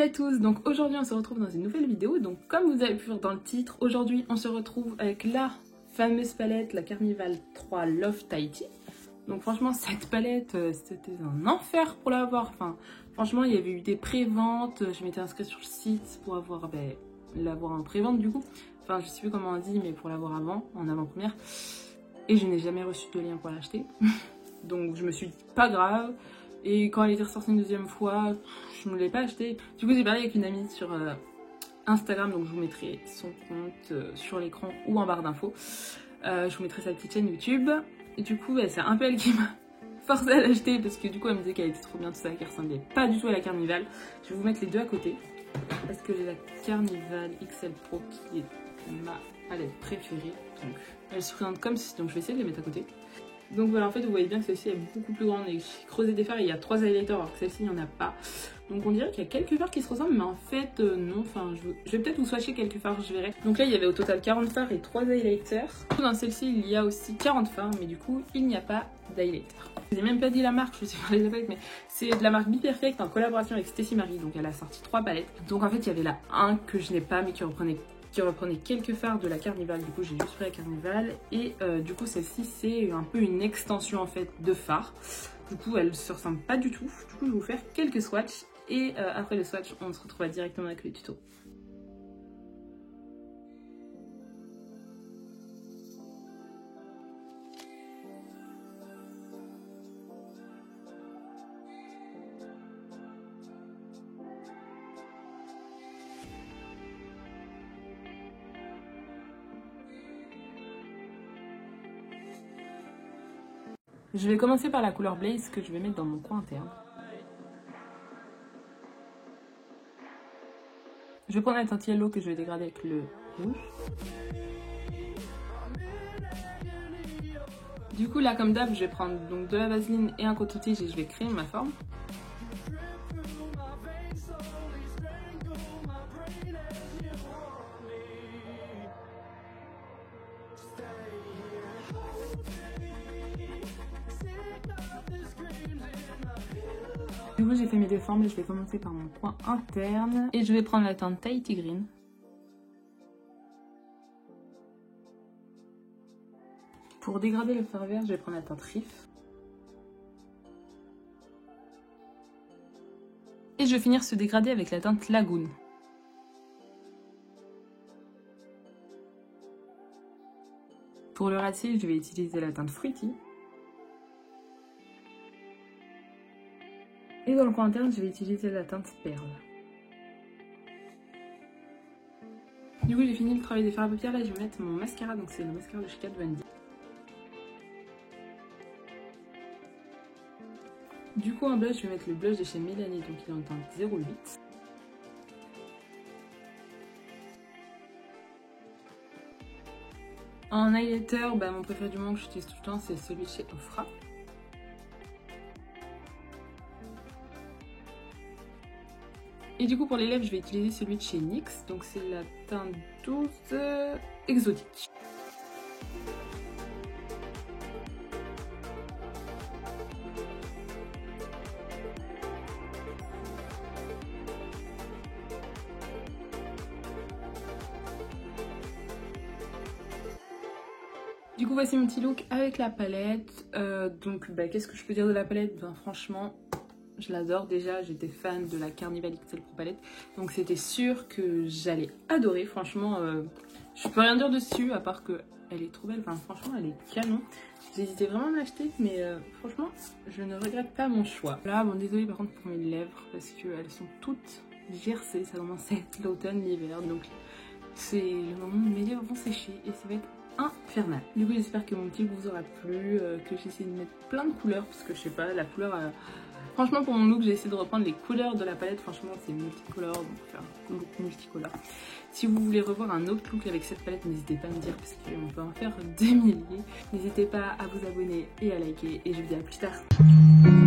Salut à tous, donc aujourd'hui on se retrouve dans une nouvelle vidéo. Donc comme vous avez pu voir dans le titre, aujourd'hui on se retrouve avec la fameuse palette, la Carnival 3 Love Tahiti. Donc franchement cette palette c'était un enfer pour l'avoir, enfin franchement il y avait eu des préventes, je m'étais inscrite sur le site pour avoir l'avoir en prévente du coup. Enfin je sais plus comment on dit mais pour l'avoir avant, en avant-première. Et je n'ai jamais reçu de lien pour l'acheter. Donc je me suis dit pas grave. Et quand elle était ressortie une deuxième fois, je ne l'ai pas acheté. Du coup, j'ai parlé avec une amie sur Instagram, donc je vous mettrai son compte sur l'écran ou en barre d'infos. Je vous mettrai sa petite chaîne YouTube. Et du coup, c'est un peu elle qui m'a forcé à l'acheter parce que du coup, elle me disait qu'elle était trop bien, tout ça, qu'elle ressemblait pas du tout à la Carnival. Je vais vous mettre les deux à côté parce que j'ai la Carnival XL Pro qui est ma palette préférée. Donc, elle se présente comme ceci, donc je vais essayer de les mettre à côté. Donc voilà, en fait, vous voyez bien que celle-ci est beaucoup plus grande et j'ai creusé des fards et il y a 3 highlighters alors que celle-ci, il n'y en a pas. Donc on dirait qu'il y a quelques fards qui se ressemblent, mais en fait, non. Enfin, je vais peut-être vous swatcher quelques fards, je verrai. Donc là, il y avait au total 40 fards et 3 highlighters. Dans celle-ci, il y a aussi 40 fards, mais du coup, il n'y a pas d'highlighter. Je n'ai même pas dit la marque, je sais pas les palettes, mais c'est de la marque Be Perfect en collaboration avec Stacy Marie. Donc elle a sorti 3 palettes. Donc en fait, il y avait la 1 que je n'ai pas, mais qui reprenait quelques fards de la Carnival. Du coup j'ai juste pris la Carnival et du coup celle-ci c'est un peu une extension en fait de fards. Du coup elle se ressemble pas du tout. Du coup je vais vous faire quelques swatchs et après le swatch on se retrouvera directement avec le tuto. Je vais commencer par la couleur Blaze que je vais mettre dans mon coin interne. Je vais prendre la teinte Yellow que je vais dégrader avec le rouge. Du coup là comme d'hab je vais prendre donc de la vaseline et un coton-tige et je vais créer ma forme. Du coup j'ai fait mes deux formes et je vais commencer par mon coin interne et je vais prendre la teinte Tahiti Green. Pour dégrader le fard vert je vais prendre la teinte Riff. Et je vais finir ce dégradé avec la teinte Lagoon. Pour le ratil je vais utiliser la teinte Fruity. Et dans le coin interne, je vais utiliser la teinte Perle. Du coup, j'ai fini le travail des fards à paupières. Là, je vais mettre mon mascara. Donc, c'est le mascara de chez Kat Von D. Du coup, en blush, je vais mettre le blush de chez Mélanie. Donc, il est en teinte 08. En highlighter, mon préféré du moment que j'utilise tout le temps, c'est celui de chez Ofra. Et du coup pour les lèvres je vais utiliser celui de chez NYX, donc c'est la teinte 12 exotique. Du coup voici mon petit look avec la palette. Donc qu'est-ce que je peux dire de la palette? Franchement je l'adore. Déjà j'étais fan de la Carnival XL Pro palette, donc c'était sûr que j'allais adorer. Franchement je peux rien dire dessus à part que elle est trop belle. Enfin franchement elle est canon. J'hésitais vraiment à l'acheter mais franchement je ne regrette pas mon choix. Là bon désolée par contre pour mes lèvres parce qu'elles sont toutes gercées. Ça commence à être l'automne, l'hiver, donc c'est le moment où mes lèvres vont sécher et ça va être infernal. Du coup j'espère que mon petit vous aura plu, que j'essaie de mettre plein de couleurs parce que je sais pas, la couleur franchement pour mon look j'ai essayé de reprendre les couleurs de la palette. Franchement c'est multicolore, donc faire un look multicolore. Si vous voulez revoir un autre look avec cette palette, n'hésitez pas à me dire parce qu'on peut en faire des milliers. N'hésitez pas à vous abonner et à liker et je vous dis à plus tard.